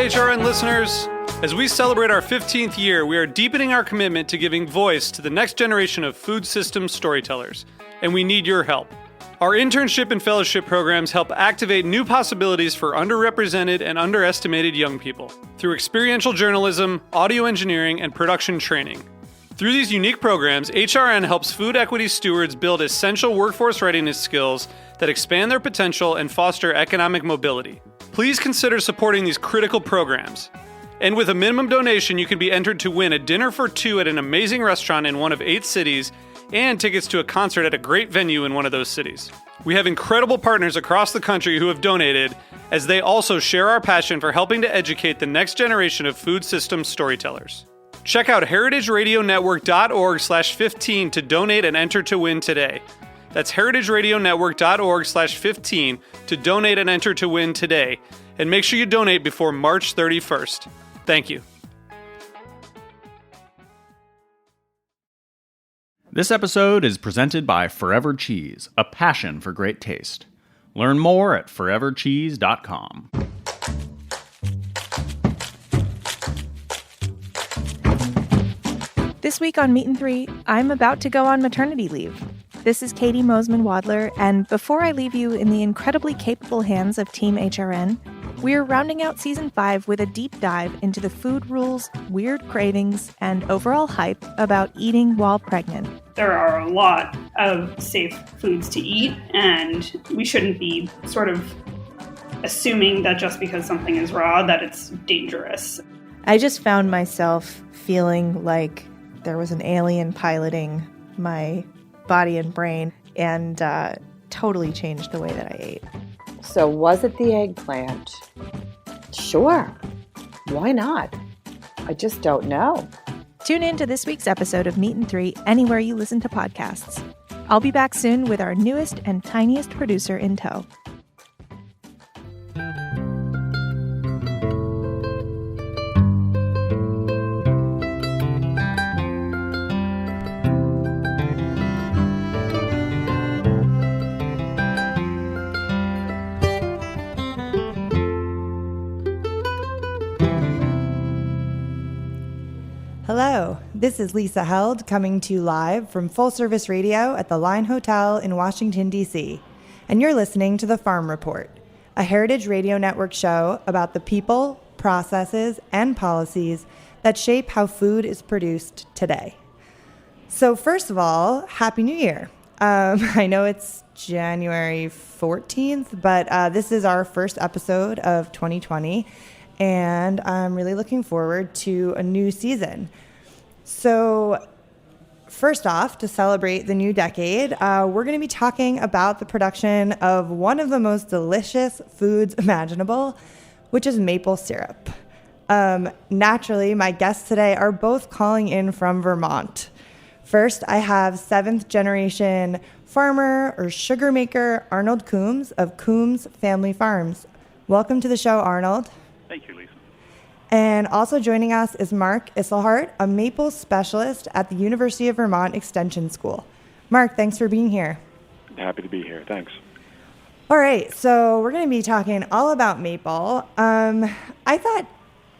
HRN listeners. As we celebrate our 15th year, we are deepening our commitment to giving voice to the next generation of food systems storytellers, and we need your help. Our internship and fellowship programs help activate new possibilities for underrepresented and underestimated young people through experiential journalism, audio engineering, and production training. Through these unique programs, HRN helps food equity stewards build essential workforce readiness skills that expand their potential and foster economic mobility. Please consider supporting these critical programs. And with a minimum donation, you can be entered to win a dinner for two at an amazing restaurant in one of 8 cities and tickets to a concert at a great venue in one of those cities. We have incredible partners across the country who have donated, as they also share our passion for helping to educate the next generation of food systems storytellers. Check out heritageradionetwork.org/15 to donate and enter to win today. That's heritageradionetwork.org/15 to donate and enter to win today. And make sure you donate before March 31st. Thank you. This episode is presented by Forever Cheese, a passion for great taste. Learn more at forevercheese.com. This week on Meat and Three, I'm about to go on maternity leave. This is Katie Mosman-Wadler, and before I leave you in the incredibly capable hands of Team HRN, we're rounding out Season 5 with a deep dive into the food rules, weird cravings, and overall hype about eating while pregnant. There are a lot of safe foods to eat, and we shouldn't be sort of assuming that just because something is raw that it's dangerous. I just found myself feeling like there was an alien piloting my body and brain, and totally changed the way that I ate. So was it the eggplant? Sure. Why not? I just don't know. Tune in to this week's episode of Meat and Three anywhere you listen to podcasts. I'll be back soon with our newest and tiniest producer in tow. Hello, this is Lisa Held coming to you live from Full Service Radio at the Line Hotel in Washington, D.C. And you're listening to The Farm Report, a Heritage Radio Network show about the people, processes, and policies that shape how food is produced today. So first of all, Happy New Year. I know it's January 14th, but this is our first episode of 2020. And I'm really looking forward to a new season. So first off, to celebrate the new decade, we're going to be talking about the production of one of the most delicious foods imaginable, which is maple syrup. Naturally, my guests today are both calling in from Vermont. First, I have 7th generation farmer or sugar maker Arnold Coombs of Coombs Family Farms. Welcome to the show, Arnold. Thank you, Lisa. And also joining us is Mark Isselhardt, a maple specialist at the University of Vermont Extension School. Mark, thanks for being here. Happy to be here. Thanks. All right, so we're going to be talking all about maple. I thought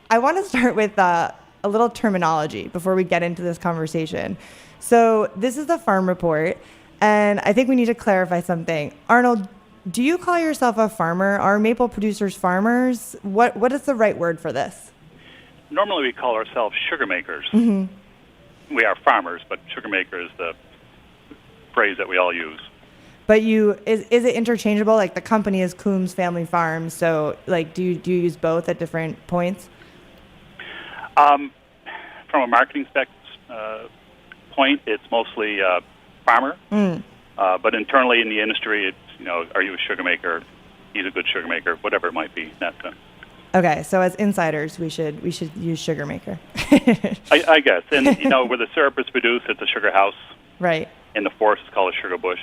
I want to start with a little terminology before we get into this conversation. So this is the Farm Report, and I think we need to clarify something. Arnold, do you call yourself a farmer? Are maple producers farmers? What is the right word for this? Normally we call ourselves sugar makers. Mm-hmm. We are farmers, but sugar maker is the phrase that we all use. But is it interchangeable? Like the company is Coombs Family Farms, so like do you use both at different points? From a marketing point, it's mostly farmer. But internally in the industry, it's, are you a sugar maker? He's a good sugar maker, whatever it might be. Okay, so as insiders, we should use sugar maker. I guess. And, where the syrup is produced, it's a sugar house. Right. In the forest, it's called a sugar bush.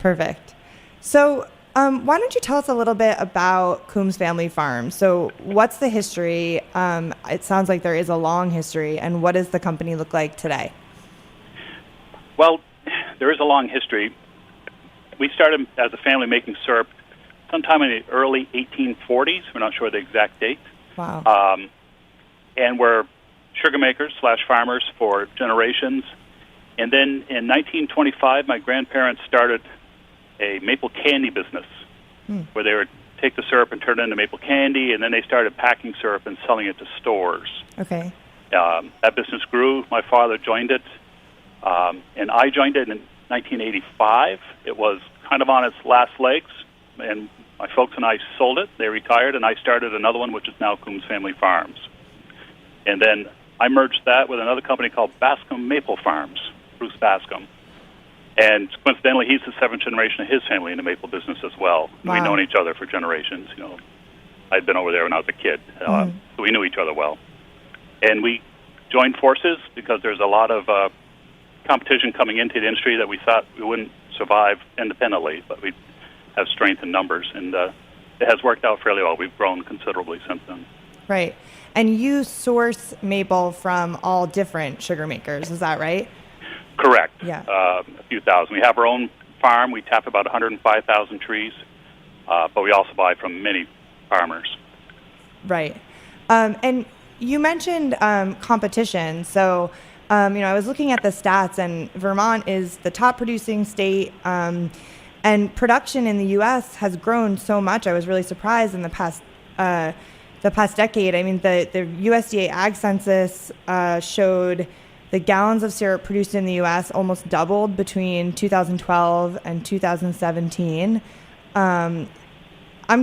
Perfect. So why don't you tell us a little bit about Coombs Family Farms? So what's the history? It sounds like there is a long history. And what does the company look like today? Well, there is a long history. We started as a family making syrup sometime in the early 1840s. We're not sure the exact date. Wow. And we're sugar makers / farmers for generations. And then in 1925, my grandparents started a maple candy business where they would take the syrup and turn it into maple candy, and then they started packing syrup and selling it to stores. Okay. That business grew. My father joined it, and I joined it in 1985. It was kind of on its last legs, and my folks and I sold it. They retired, and I started another one, which is now Coombs Family Farms. And then I merged that with another company called Bascom Maple Farms, Bruce Bascom. And coincidentally, he's the seventh generation of his family in the maple business as well. Wow. We've known each other for generations. I'd been over there when I was a kid, so we knew each other well. And we joined forces because there's a lot of competition coming into the industry that we thought we wouldn't survive independently, but we have strength in numbers, and it has worked out fairly well. We've grown considerably since then. Right. And you source maple from all different sugar makers, is that right? Correct. Yeah. A few thousand. We have our own farm. We tap about 105,000 trees, but we also buy from many farmers. Right. And you mentioned competition. So, I was looking at the stats, and Vermont is the top producing state, and production in the U.S. has grown so much. I was really surprised in the past decade. I mean, the USDA Ag Census showed the gallons of syrup produced in the U.S. almost doubled between 2012 and 2017. I'm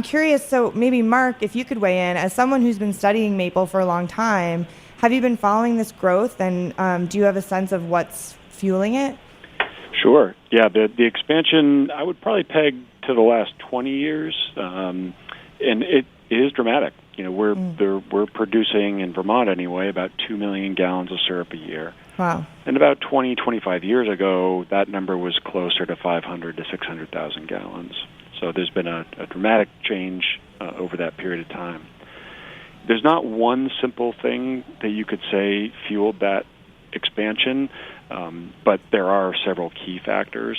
curious, so maybe Mark, if you could weigh in, as someone who's been studying maple for a long time, have you been following this growth, and do you have a sense of what's fueling it? Sure. Yeah, the expansion, I would probably peg to the last 20 years, and it is dramatic. We're producing, in Vermont anyway, about 2 million gallons of syrup a year. Wow. And about 25 years ago, that number was closer to 500 to 600,000 gallons. So there's been a dramatic change over that period of time. There's not one simple thing that you could say fueled that expansion, but there are several key factors.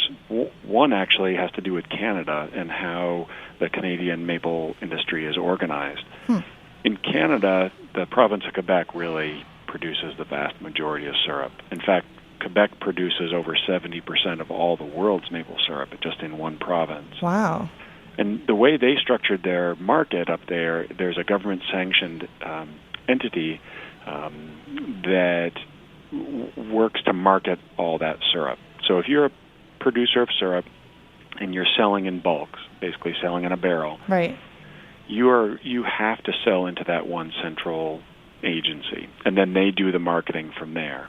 One actually has to do with Canada and how the Canadian maple industry is organized. In Canada, the province of Quebec really produces the vast majority of syrup. In fact, Quebec produces over 70% of all the world's maple syrup just in one province. Wow. And the way they structured their market up there, there's a government-sanctioned entity that works to market all that syrup. So if you're a producer of syrup and you're selling in bulk, basically selling in a barrel, right, you have to sell into that one central agency, and then they do the marketing from there.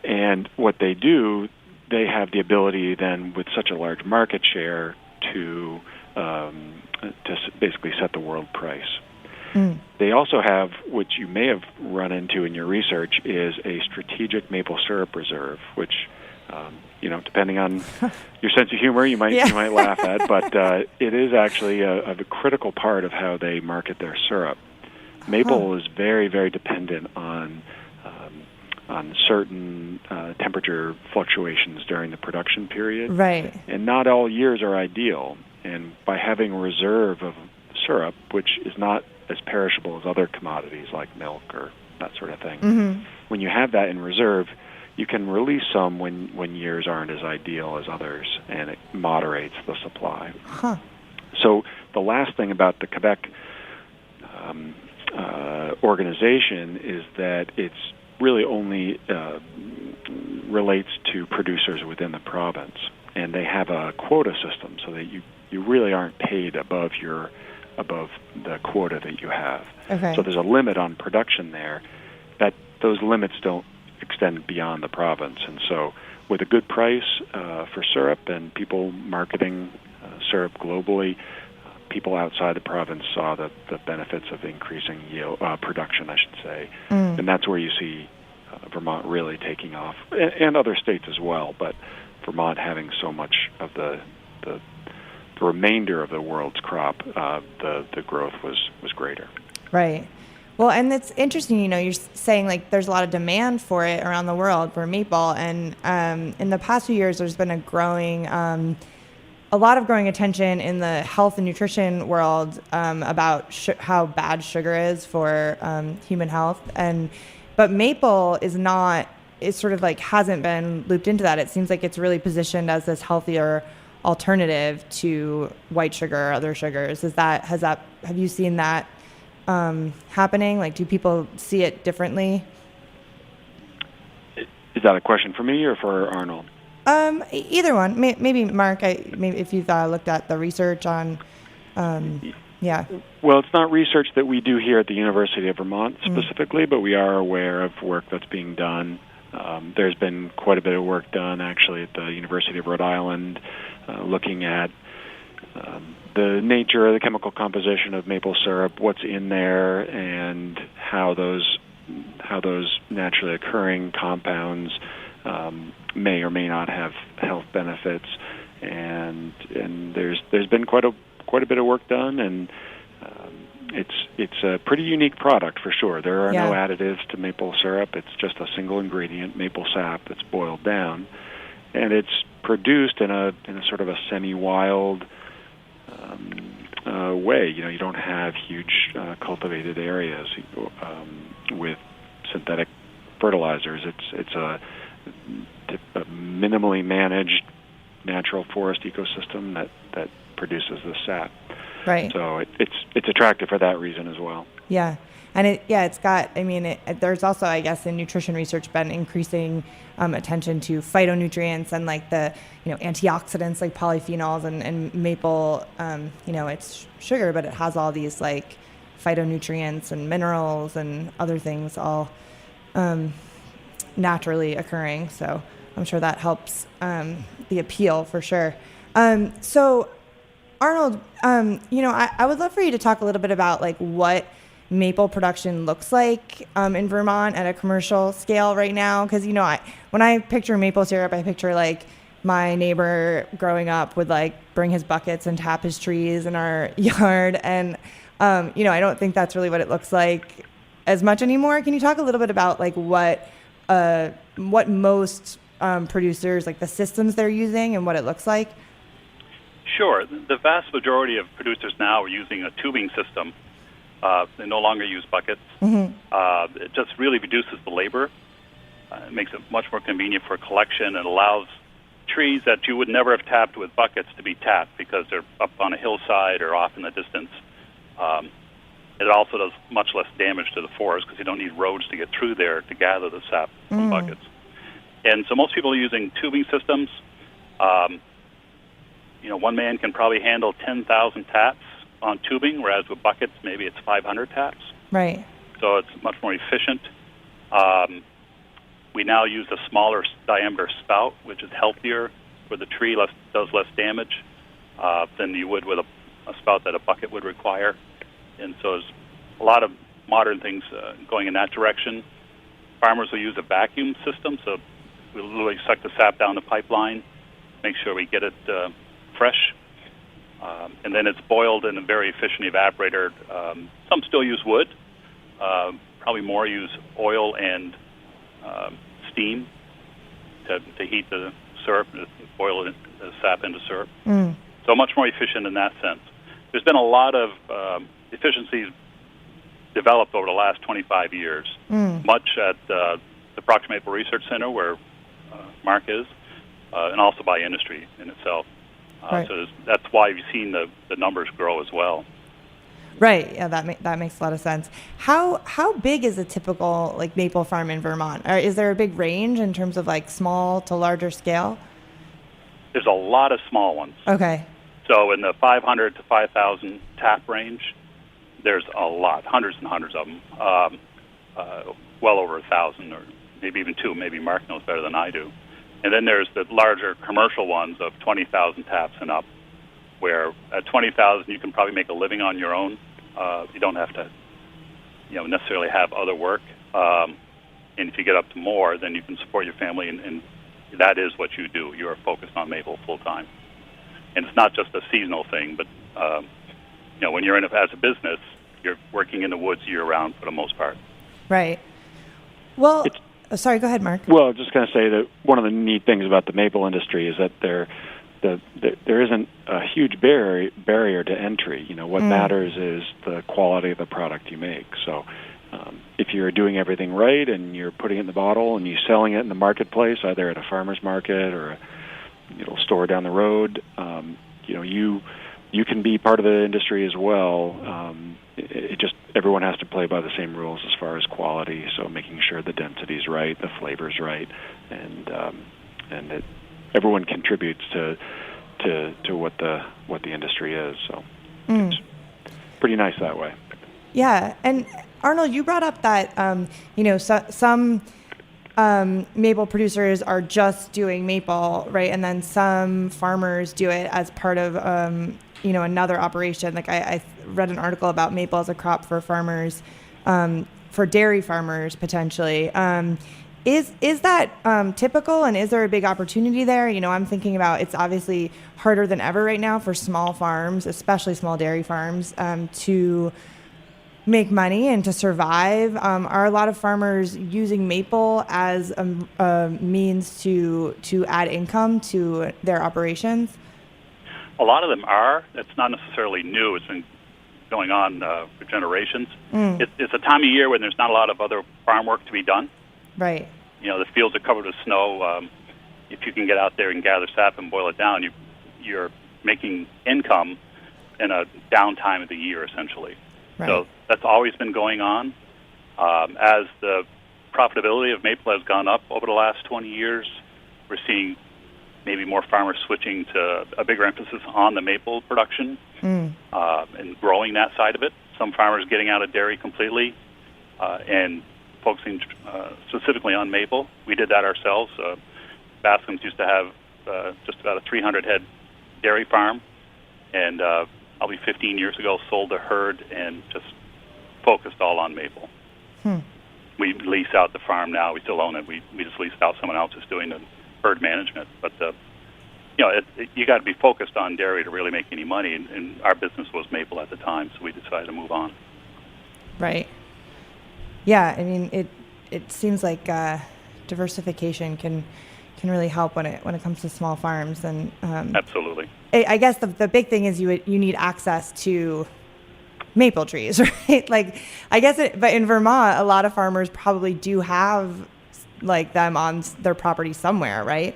And what they do, they have the ability then, with such a large market share, to basically set the world price. They also have, which you may have run into in your research, is a strategic maple syrup reserve, which, depending on your sense of humor, you might laugh at, but it is actually a critical part of how they market their syrup. Maple is very, very dependent on certain temperature fluctuations during the production period. Right. And not all years are ideal. And by having a reserve of syrup, which is not as perishable as other commodities like milk or that sort of thing, when you have that in reserve, you can release some when years aren't as ideal as others, and it moderates the supply. So the last thing about the Quebec organization is that it's really only relates to producers within the province, and they have a quota system so that you really aren't paid above the quota that you have. Okay. So there's a limit on production there. That those limits don't extend beyond the province, and so with a good price for syrup and people marketing syrup globally, people outside the province saw the benefits of increasing yield, production, I should say, and that's where you see Vermont really taking off, and other states as well. But Vermont having so much of the remainder of the world's crop, the growth was greater. Right. Well, and it's interesting, you're saying like there's a lot of demand for it around the world for maple, and in the past few years there's been a growing a lot of growing attention in the health and nutrition world about how bad sugar is for human health, but maple is not. It sort of like hasn't been looped into that. It seems like it's really positioned as this healthier alternative to white sugar or other sugars. Have you seen that happening? Like, do people see it differently? Is that a question for me or for Arnold? Either one. Maybe Mark. Maybe if you've looked at the research on, yeah. Well, it's not research that we do here at the University of Vermont specifically, but we are aware of work that's being done. There's been quite a bit of work done, actually, at the University of Rhode Island, looking at the nature of the chemical composition of maple syrup, what's in there, and how those naturally occurring compounds may or may not have health benefits. And there's been quite a bit of work done, and it's a pretty unique product for sure. There are no additives to maple syrup. It's just a single ingredient, maple sap, that's boiled down, and it's produced in a sort of a semi-wild way. You don't have huge cultivated areas with synthetic fertilizers. It's a minimally managed natural forest ecosystem that produces the sap. Right. So it's attractive for that reason as well. Yeah. And it's got, there's also, I guess, in nutrition research been increasing attention to phytonutrients and like the, antioxidants like polyphenols and maple, it's sugar, but it has all these like phytonutrients and minerals and other things all naturally occurring. So I'm sure that helps the appeal for sure. So Arnold, I would love for you to talk a little bit about like what maple production looks like in Vermont at a commercial scale right now. Because, when I picture maple syrup, I picture like my neighbor growing up would like bring his buckets and tap his trees in our yard. And, I don't think that's really what it looks like as much anymore. Can you talk a little bit about like what most producers, like the systems they're using and what it looks like? Sure. The vast majority of producers now are using a tubing system. They no longer use buckets. Mm-hmm. It just really reduces the labor. It makes it much more convenient for collection and allows trees that you would never have tapped with buckets to be tapped because they're up on a hillside or off in the distance. It also does much less damage to the forest because you don't need roads to get through there to gather the sap from buckets. And so most people are using tubing systems. One man can probably handle 10,000 taps on tubing, whereas with buckets, maybe it's 500 taps. Right. So it's much more efficient. We now use a smaller diameter spout, which is healthier for the tree, does less damage than you would with a spout that a bucket would require. And so there's a lot of modern things going in that direction. Farmers will use a vacuum system, so we'll literally suck the sap down the pipeline, make sure we get it fresh, and then it's boiled in a very efficient evaporator. Some still use wood. Probably more use oil and steam to heat the syrup, boil the sap into syrup. So much more efficient in that sense. There's been a lot of efficiencies developed over the last 25 years, much at the Proctor Maple Research Center, where Mark is, and also by industry in itself. Right. So that's why you've seen the numbers grow as well. Right. Yeah, that makes a lot of sense. How big is a typical like maple farm in Vermont? Or is there a big range in terms of like small to larger scale? There's a lot of small ones. Okay. So in the 500 to 5,000 tap range, there's a lot, hundreds and hundreds of them, well over 1,000 or maybe even 2. Maybe Mark knows better than I do. And then there's the larger commercial ones of 20,000 taps and up, where at 20,000 you can probably make a living on your own. You don't have to, necessarily have other work. And if you get up to more, then you can support your family, and that is what you do. You are focused on maple full time, and it's not just a seasonal thing. But when you're in it as a business, you're working in the woods year round for the most part. Right. Well. Sorry, go ahead, Mark. Well, I was just going to say that one of the neat things about the maple industry is that there there isn't a huge barrier to entry. What matters is the quality of the product you make. So if you're doing everything right and you're putting it in the bottle and you're selling it in the marketplace, either at a farmer's market or a store down the road, you can be part of the industry as well. It just everyone has to play by the same rules as far as quality. So making sure the density's right, the flavor's right, and that everyone contributes to what the industry is. So it's pretty nice that way. Yeah, and Arnold, you brought up that some maple producers are just doing maple, right? And then some farmers do it as part of another operation. Like I read an article about maple as a crop for farmers, for dairy farmers potentially. Is that typical, and is there a big opportunity there? I'm thinking about, it's obviously harder than ever right now for small farms, especially small dairy farms, to make money and to survive. Are a lot of farmers using maple as a means to add income to their operations? A lot of them are. It's not necessarily new. It's been going on for generations. It's a time of year when there's not a lot of other farm work to be done. Right. The fields are covered with snow. If you can get out there and gather sap and boil it down, you're making income in a downtime of the year, essentially. Right. So that's always been going on. As the profitability of maple has gone up over the last 20 years, we're seeing maybe more farmers switching to a bigger emphasis on the maple production and growing that side of it. Some farmers getting out of dairy completely and focusing specifically on maple. We did that ourselves. Bascom's used to have just about a 300-head dairy farm, and probably 15 years ago sold the herd and just focused all on maple. We lease out the farm now. We still own it. We just leased out. Someone else is doing the herd management. But you got to be focused on dairy to really make any money, and our business was maple at the time, so we decided to move on. Right. Yeah, I mean, it seems like diversification can really help when it comes to small farms, and absolutely. I guess the big thing is you need access to maple trees, right? Like, I guess but in Vermont, a lot of farmers probably do have like them on their property somewhere, right?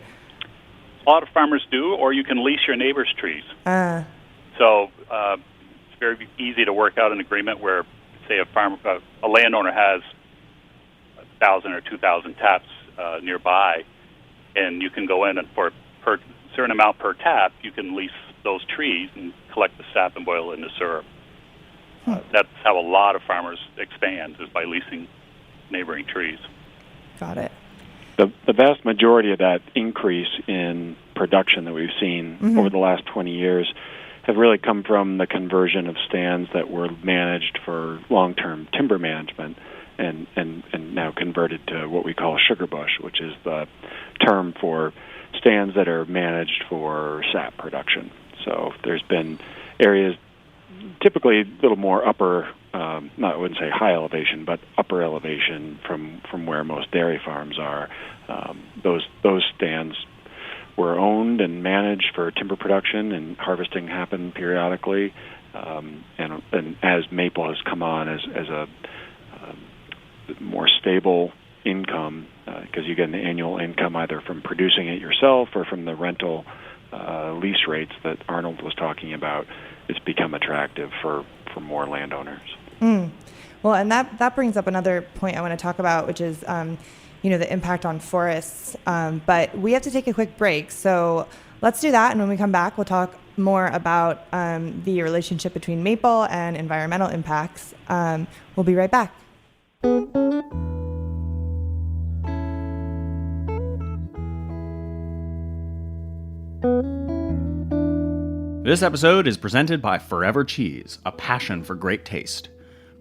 A lot of farmers do, or you can lease your neighbor's trees. So it's very easy to work out an agreement where, say, a landowner has 1,000 or 2,000 taps nearby, and you can go in and for a certain amount per tap, you can lease those trees and collect the sap and boil it into syrup. That's how a lot of farmers expand, is by leasing neighboring trees. Got it. The vast majority of that increase in production that we've seen over the last 20 years have really come from the conversion of stands that were managed for long-term timber management and now converted to what we call sugar bush, which is the term for stands that are managed for sap production. So there's been areas typically a little more upper, I wouldn't say high elevation, but upper elevation from where most dairy farms are. Those stands were owned and managed for timber production, and harvesting happened periodically. And as maple has come on as a more stable income, because you get an annual income either from producing it yourself or from the rental lease rates that Arnold was talking about, it's become attractive for more landowners. Well, and that brings up another point I want to talk about, which is the impact on forests. But we have to take a quick break, so let's do that. And when we come back, we'll talk more about the relationship between maple and environmental impacts. We'll be right back. This episode is presented by Forever Cheese, a passion for great taste.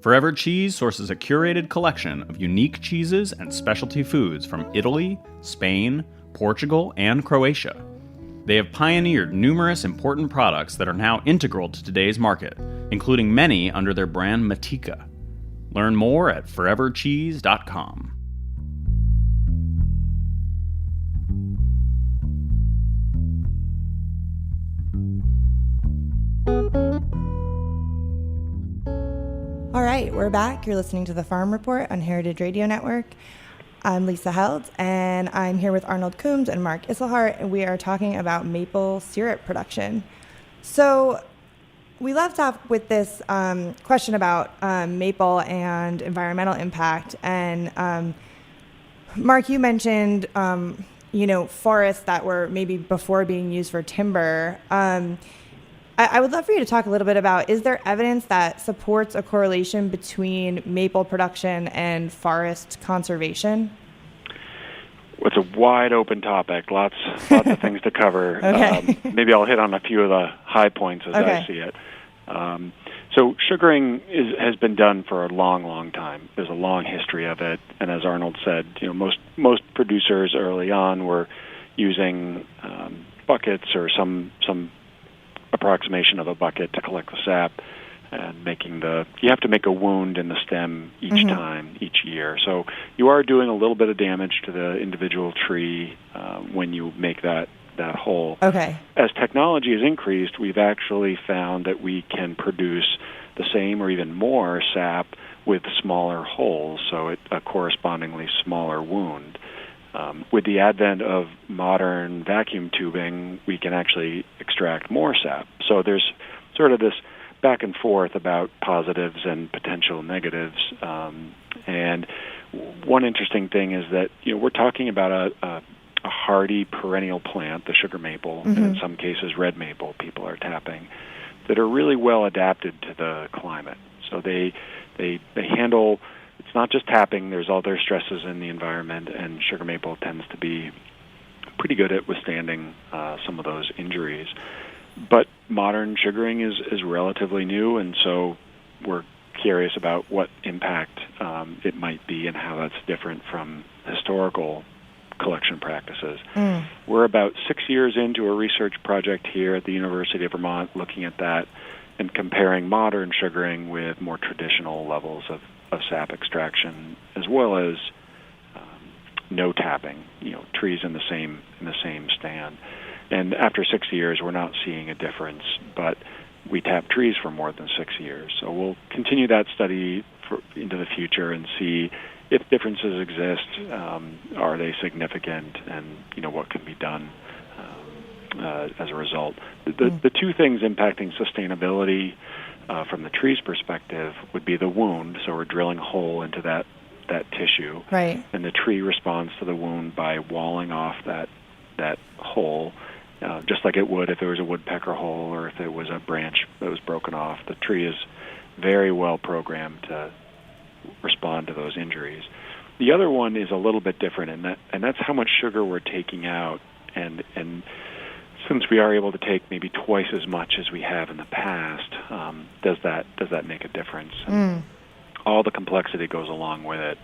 Forever Cheese sources a curated collection of unique cheeses and specialty foods from Italy, Spain, Portugal, and Croatia. They have pioneered numerous important products that are now integral to today's market, including many under their brand Matika. Learn more at forevercheese.com. right, we're back. You're listening to The Farm Report on Heritage Radio Network. I'm Lisa Held, and I'm here with Arnold Coombs and Mark Isselhardt, and we are talking about maple syrup production. So we left off with this question about maple and environmental impact, and Mark, you mentioned forests that were maybe before being used for timber. I would love for you to talk a little bit about, is there evidence that supports a correlation between maple production and forest conservation? It's a wide open topic, lots of things to cover. Okay. Maybe I'll hit on a few of the high points as I see it. So sugaring has been done for a long, long time. There's a long history of it, and as Arnold said, most producers early on were using buckets or some approximation of a bucket to collect the sap, and you have to make a wound in the stem each year. So you are doing a little bit of damage to the individual tree when you make that hole. Okay. As technology has increased, we've actually found that we can produce the same or even more sap with smaller holes, so a correspondingly smaller wound. With the advent of modern vacuum tubing, we can actually extract more sap. So there's sort of this back and forth about positives and potential negatives. And one interesting thing is that we're talking about a hardy perennial plant, the sugar maple, and in some cases red maple people are tapping, that are really well adapted to the climate. So they handle. It's not just tapping, there's other stresses in the environment, and sugar maple tends to be pretty good at withstanding some of those injuries. But modern sugaring is relatively new, and so we're curious about what impact it might be and how that's different from historical collection practices. We're about 6 years into a research project here at the University of Vermont looking at that and comparing modern sugaring with more traditional levels of sap extraction, as well as no tapping, trees in the same stand. And after 6 years, we're not seeing a difference, but we tap trees for more than 6 years. So we'll continue that study into the future and see if differences exist, are they significant, and what can be done as a result. The two things impacting sustainability from the tree's perspective would be the wound, so we're drilling a hole into that tissue, right? And the tree responds to the wound by walling off that hole, just like it would if there was a woodpecker hole or if there was a branch that was broken off. The tree is very well programmed to respond to those injuries. The other one is a little bit different, and that's how much sugar we're taking out, and since we are able to take maybe twice as much as we have in the past, does that make a difference? All the complexity goes along with it,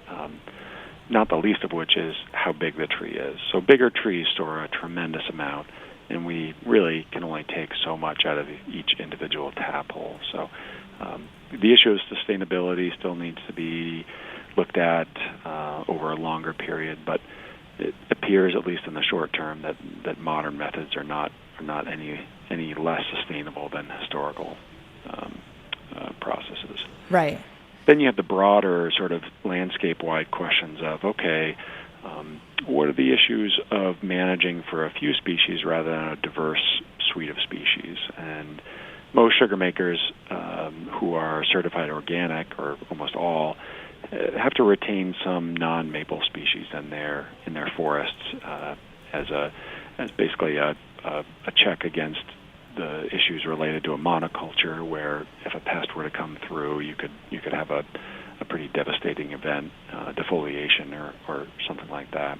not the least of which is how big the tree is. So bigger trees store a tremendous amount, and we really can only take so much out of each individual tap hole. So the issue of sustainability still needs to be looked at over a longer period, but it appears, at least in the short term, that modern methods are not any less sustainable than historical processes. Right. Then you have the broader sort of landscape-wide questions of, what are the issues of managing for a few species rather than a diverse suite of species? And most sugar makers who are certified organic, or almost all, have to retain some non-maple species in their forests as basically a check against the issues related to a monoculture, where if a pest were to come through, you could have a pretty devastating event, defoliation or something like that.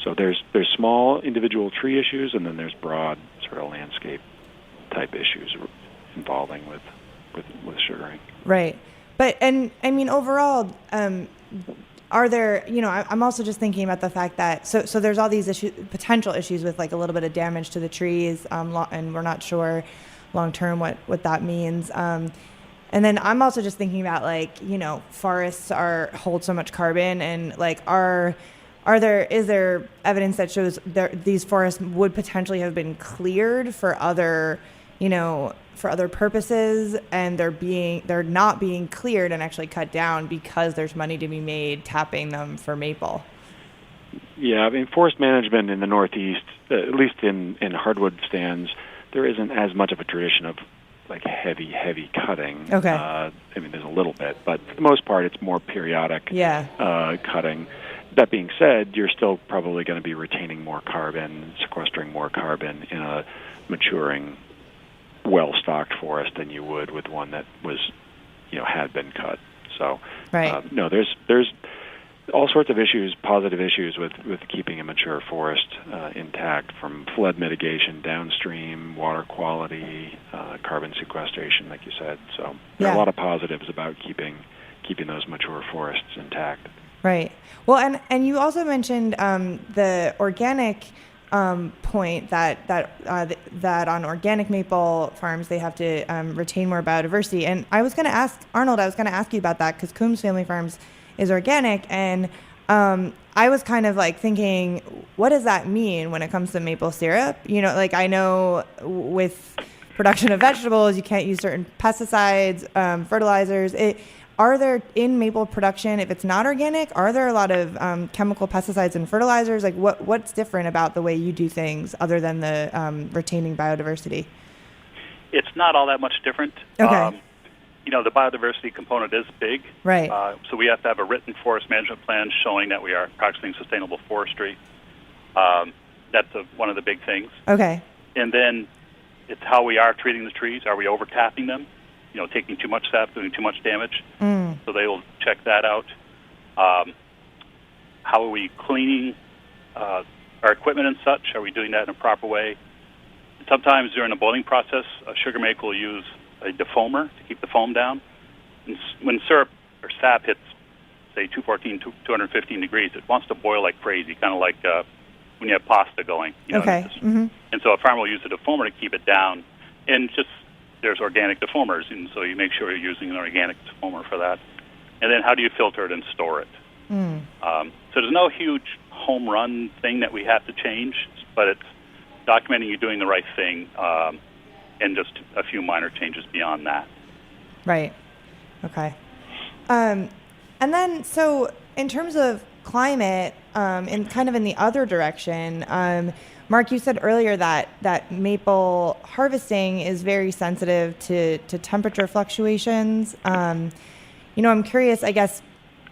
So there's small individual tree issues, and then there's broad sort of landscape type issues involving with sugaring. Right. But, and I mean, overall, are there, I'm also just thinking about the fact that, so there's all these potential issues with like a little bit of damage to the trees, and we're not sure long term what that means. And then I'm also just thinking about forests hold so much carbon, and is there evidence that shows these forests would potentially have been cleared for other for other purposes, and they're not being cleared and actually cut down because there's money to be made tapping them for maple. Yeah, I mean, forest management in the Northeast, at least in hardwood stands, there isn't as much of a tradition of like heavy cutting. Okay. I mean, there's a little bit, but for the most part, it's more periodic cutting. That being said, you're still probably going to be retaining more carbon, sequestering more carbon in a maturing, well-stocked forest than you would with one that was, had been cut. So, right. No, there's all sorts of issues, positive issues with keeping a mature forest intact, from flood mitigation downstream, water quality, carbon sequestration, like you said. So there are a lot of positives about keeping those mature forests intact. Right. Well, and you also mentioned the organic point that on organic maple farms they have to retain more biodiversity. And I was going to ask Arnold, you about that, because Coombs Family Farms is organic, and I was kind of like thinking, what does that mean when it comes to maple syrup? Like I know with production of vegetables, you can't use certain pesticides, fertilizers. Are there, in maple production, if it's not organic, are there a lot of chemical pesticides and fertilizers? Like what's different about the way you do things other than the retaining biodiversity? It's not all that much different. Okay. The biodiversity component is big. Right. So we have to have a written forest management plan showing that we are practicing sustainable forestry. That's one of the big things. Okay. And then it's how we are treating the trees. Are we overtapping them? Taking too much sap, doing too much damage. So they will check that out. How are we cleaning our equipment and such? Are we doing that in a proper way? Sometimes during the boiling process, a sugar maker will use a defoamer to keep the foam down. And when syrup or sap hits, say, 215 degrees, it wants to boil like crazy, kind of like when you have pasta going. Okay. And so a farmer will use a defoamer to keep it down. And there's organic defoamers, and so you make sure you're using an organic defoamer for that. And then how do you filter it and store it? So there's no huge home run thing that we have to change, but it's documenting you doing the right thing, and just a few minor changes beyond that. Right. Okay. And then, so in terms of climate, in the other direction, Mark, you said earlier that maple harvesting is very sensitive to temperature fluctuations. I'm curious, I guess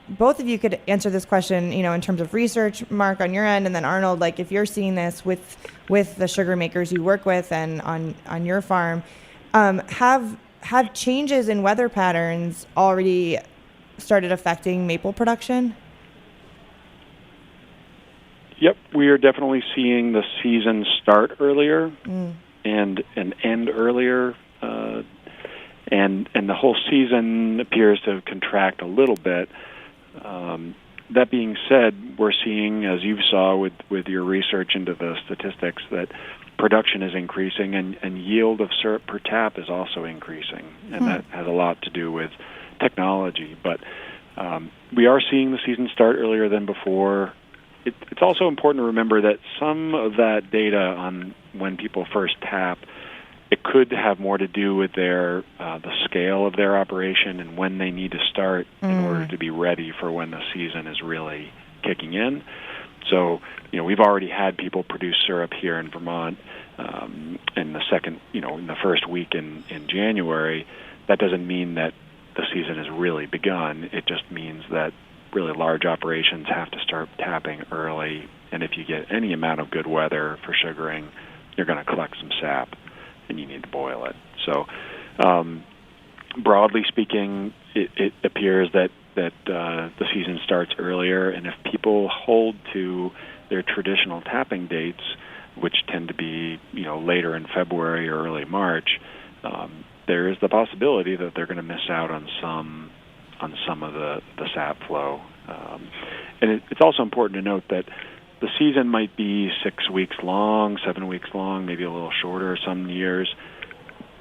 both of you could answer this question, in terms of research, Mark, on your end, and then Arnold, like if you're seeing this with the sugar makers you work with and on your farm, have changes in weather patterns already started affecting maple production? Yep, we are definitely seeing the season start earlier and end earlier, and the whole season appears to contract a little bit. That being said, we're seeing, as you saw with your research into the statistics, that production is increasing and yield of syrup per tap is also increasing, and that has a lot to do with technology. But we are seeing the season start earlier than before. It's also important to remember that some of that data on when people first tap, it could have more to do with the scale of their operation and when they need to start in order to be ready for when the season is really kicking in. So, we've already had people produce syrup here in Vermont in the first week in January. That doesn't mean that the season has really begun. It just means that really large operations have to start tapping early, and if you get any amount of good weather for sugaring, you're going to collect some sap, and you need to boil it. So, broadly speaking, it appears that the season starts earlier, and if people hold to their traditional tapping dates, which tend to be later in February or early March, there is the possibility that they're going to miss out on some of the sap flow. And it's also important to note that the season might be 6 weeks long, 7 weeks long, maybe a little shorter some years.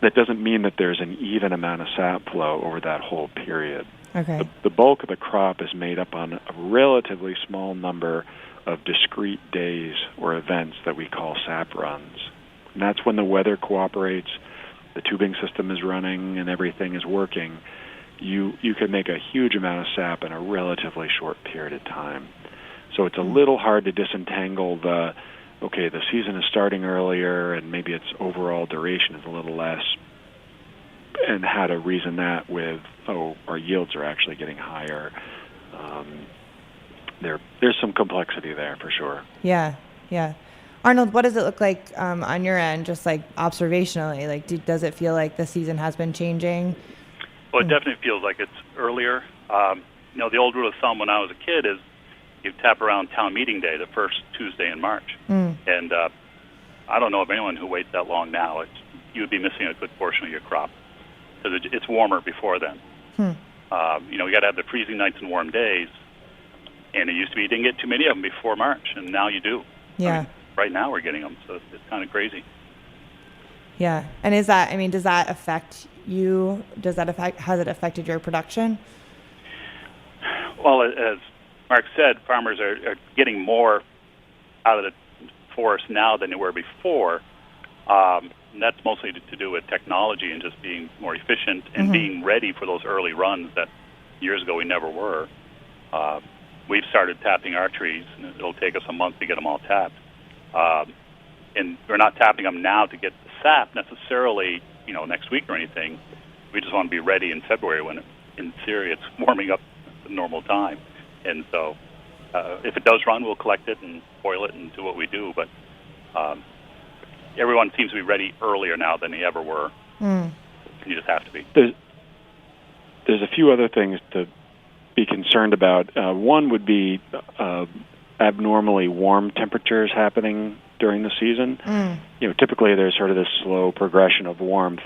That doesn't mean that there's an even amount of sap flow over that whole period. Okay. The bulk of the crop is made up on a relatively small number of discrete days or events that we call sap runs. And that's when the weather cooperates the tubing system is running and everything is working, you can make a huge amount of sap in a relatively short period of time. So it's a little hard to disentangle the season is starting earlier and maybe its overall duration is a little less, and how to reason that with, our yields are actually getting higher. There's some complexity there for sure. Yeah. Arnold, what does it look like on your end, just like observationally? Like, does it feel like the season has been changing? Well, it definitely feels like it's earlier. The old rule of thumb when I was a kid is you tap around town meeting day, the first Tuesday in March. And I don't know of anyone who waits that long now. You would be missing a good portion of your crop because it's warmer before then. We got to have the freezing nights and warm days. And it used to be you didn't get too many of them before March, and now you do. Yeah. Right now we're getting them, so it's kind of crazy. Yeah. And does that affect you? Has it affected your production? Well, as Mark said, farmers are getting more out of the forest now than they were before. And that's mostly to do with technology and just being more efficient and being ready for those early runs that years ago we never were. We've started tapping our trees, and it'll take us a month to get them all tapped. And we're not tapping them now to get the sap necessarily, next week or anything. We just want to be ready in February when, in theory, it's warming up at the normal time. And so if it does run, we'll collect it and boil it and do what we do. But everyone seems to be ready earlier now than they ever were. You just have to be. There's a few other things to be concerned about. One would be abnormally warm temperatures happening during the season. Typically there's sort of this slow progression of warmth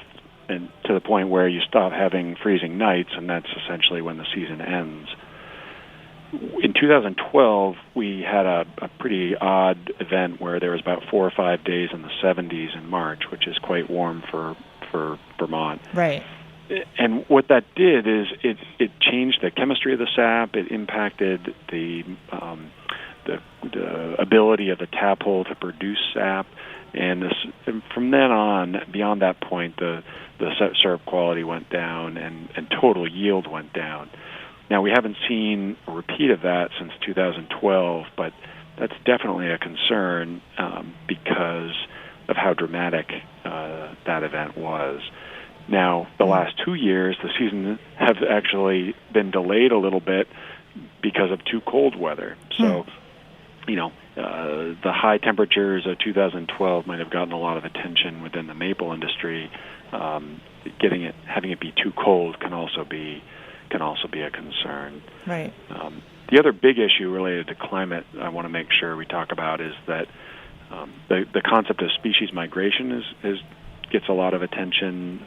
and to the point where you stop having freezing nights, and that's essentially when the season ends. In 2012, we had a pretty odd event where there was about 4 or 5 days in the 70s in March, which is quite warm for Vermont. Right. And what that did is it changed the chemistry of the sap. It impacted the ability of the tap hole to produce sap. And from then on, beyond that point, the syrup quality went down and total yield went down. Now, we haven't seen a repeat of that since 2012, but that's definitely a concern because of how dramatic that event was. Now, the last 2 years, the season has actually been delayed a little bit because of too cold weather. So, the high temperatures of 2012 might have gotten a lot of attention within the maple industry. Having it be too cold can also be a concern. Right. The other big issue related to climate I want to make sure we talk about is that the concept of species migration gets a lot of attention,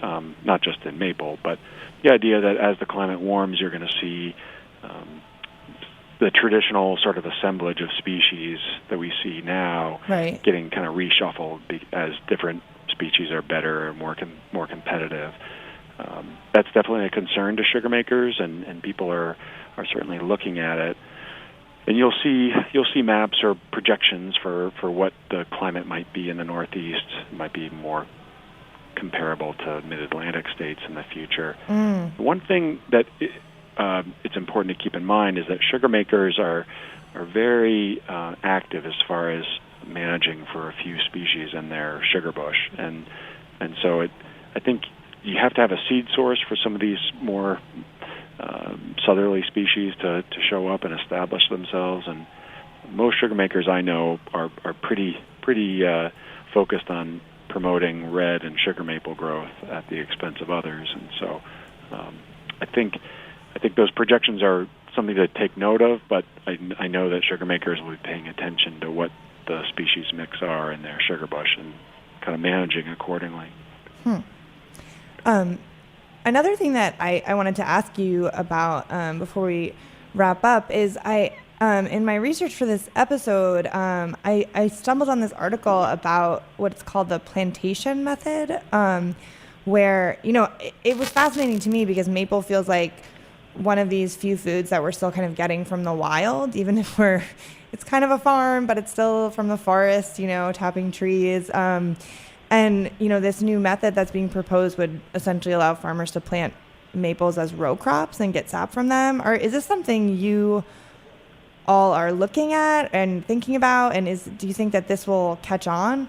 not just in maple, but the idea that as the climate warms, you're going to see the traditional sort of assemblage of species that we see now getting kind of reshuffled as different species are better and more competitive. That's definitely a concern to sugar makers, and people are certainly looking at it. And you'll see maps or projections for what the climate might be in the Northeast. It might be more comparable to mid-Atlantic states in the future. One thing that it's important to keep in mind is that sugar makers are very active as far as managing for a few species in their sugar bush, and so I think you have to have a seed source for some of these more southerly species to show up and establish themselves. And most sugar makers I know are pretty focused on promoting red and sugar maple growth at the expense of others. And so I think those projections are something to take note of, but I know that sugar makers will be paying attention to what the species mix are in their sugar bush and kind of managing accordingly. Another thing that I wanted to ask you about before we wrap up is in my research for this episode, I stumbled on this article about what's called the plantation method, where, it was fascinating to me because maple feels like one of these few foods that we're still kind of getting from the wild, even if it's kind of a farm, but it's still from the forest, tapping trees. And, this new method that's being proposed would essentially allow farmers to plant maples as row crops and get sap from them. Or is this something you all are looking at and thinking about? And do you think that this will catch on?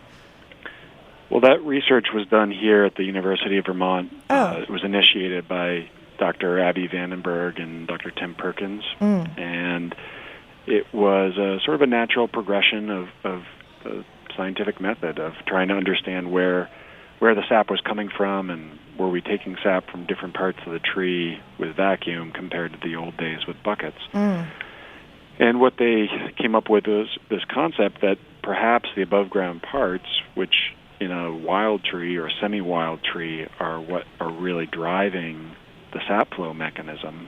Well, that research was done here at the University of Vermont. It was initiated by Dr. Abby Vandenberg and Dr. Tim Perkins. And it was a sort of a natural progression of the scientific method of trying to understand where the sap was coming from, and were we taking sap from different parts of the tree with vacuum compared to the old days with buckets. And what they came up with was this concept that perhaps the above-ground parts, which in a wild tree or semi-wild tree are what are really driving the sap flow mechanism.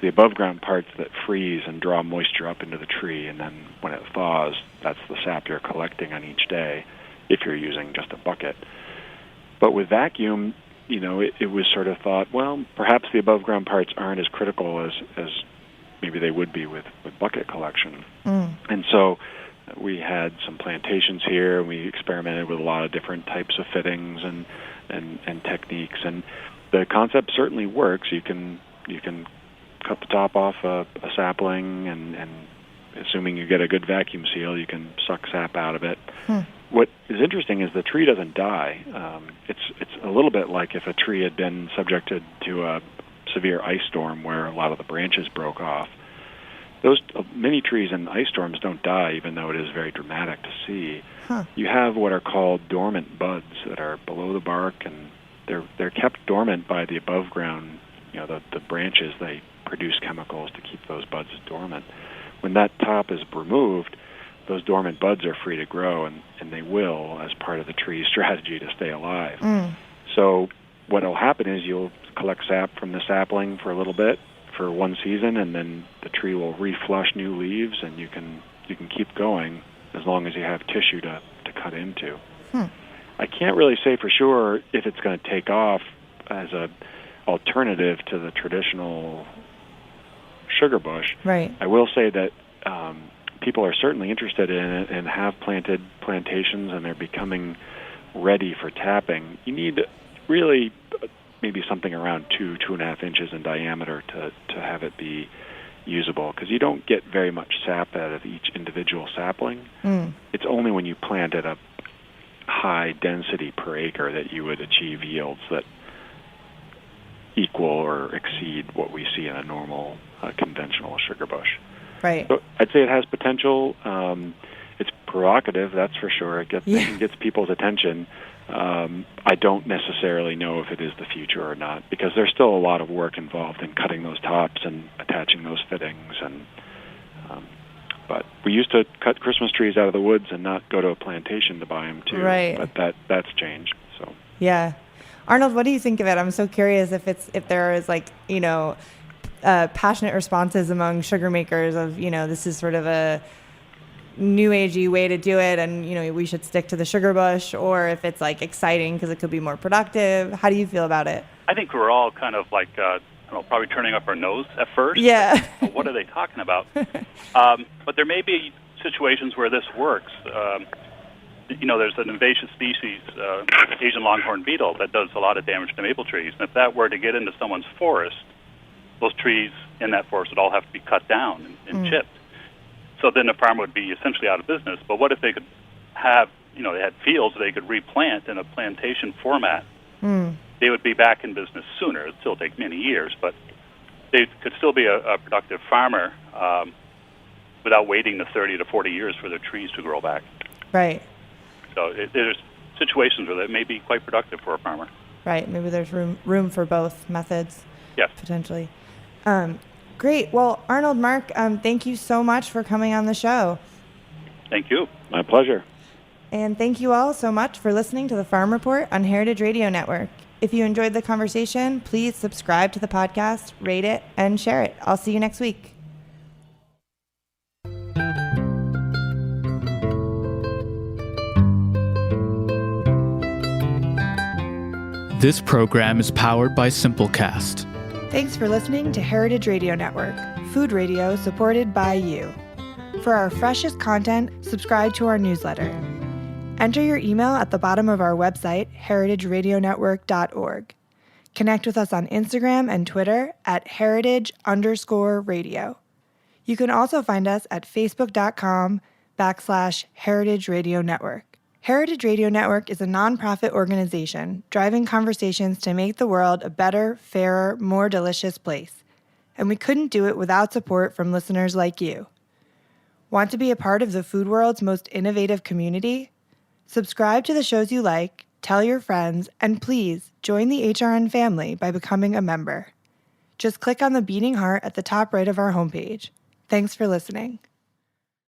The above-ground parts that freeze and draw moisture up into the tree, and then when it thaws, that's the sap you're collecting on each day if you're using just a bucket. But with vacuum, it was sort of thought, well, perhaps the above-ground parts aren't as critical as maybe they would be with bucket collection. And so we had some plantations here, and we experimented with a lot of different types of fittings and techniques. And the concept certainly works. You can cut the top off a sapling, and assuming you get a good vacuum seal, you can suck sap out of it. What is interesting is the tree doesn't die. It's a little bit like if a tree had been subjected to a severe ice storm where a lot of the branches broke off. Many trees in ice storms don't die, even though it is very dramatic to see. You have what are called dormant buds that are below the bark, and they're kept dormant by the above ground. The branches, they produce chemicals to keep those buds dormant. When that top is removed, those dormant buds are free to grow, and they will as part of the tree's strategy to stay alive. So what will happen is you'll collect sap from the sapling for a little bit for one season, and then the tree will reflush new leaves, and you can keep going as long as you have tissue to cut into. I can't really say for sure if it's going to take off as a alternative to the traditional sugar bush. Right. I will say that people are certainly interested in it and have planted plantations, and they're becoming ready for tapping. You need really maybe something around 2.5 inches in diameter to have it be usable, because you don't get very much sap out of each individual sapling. It's only when you plant at a high density per acre that you would achieve yields that equal or exceed what we see in a normal conventional sugar bush. Right. So I'd say it has potential. It's provocative, that's for sure. It gets people's attention. I don't necessarily know if it is the future or not, because there's still a lot of work involved in cutting those tops and attaching those fittings. But we used to cut Christmas trees out of the woods and not go to a plantation to buy them too. Right. But that's changed. So yeah, Arnold, what do you think of it? I'm so curious if there is passionate responses among sugar makers of this is sort of a new agey way to do it, and we should stick to the sugar bush, or if it's exciting because it could be more productive. How do you feel about it? I think we're all kind of probably turning up our nose at first. Yeah. What are they talking about? But there may be situations where this works. There's an invasive species, Asian longhorn beetle, that does a lot of damage to maple trees. And if that were to get into someone's forest, those trees in that forest would all have to be cut down and chipped. So then the farmer would be essentially out of business. But what if they could have, they had fields they could replant in a plantation format? They would be back in business sooner. It'd still take many years, but they could still be a productive farmer without waiting the 30 to 40 years for their trees to grow back. Right. So there's situations where that may be quite productive for a farmer. Right. Maybe there's room for both methods. Yes. Potentially. Great. Well, Arnold, Mark, thank you so much for coming on the show. Thank you. My pleasure. And thank you all so much for listening to the Farm Report on Heritage Radio Network. If you enjoyed the conversation, please subscribe to the podcast, rate it, and share it. I'll see you next week. This program is powered by Simplecast. Thanks for listening to Heritage Radio Network, food radio supported by you. For our freshest content, subscribe to our newsletter. Enter your email at the bottom of our website, heritageradionetwork.org. Connect with us on Instagram and Twitter at heritage_radio. You can also find us at facebook.com/Heritage Radio Network. Heritage Radio Network is a nonprofit organization driving conversations to make the world a better, fairer, more delicious place. And we couldn't do it without support from listeners like you. Want to be a part of the food world's most innovative community? Subscribe to the shows you like, tell your friends, and please join the HRN family by becoming a member. Just click on the beating heart at the top right of our homepage. Thanks for listening.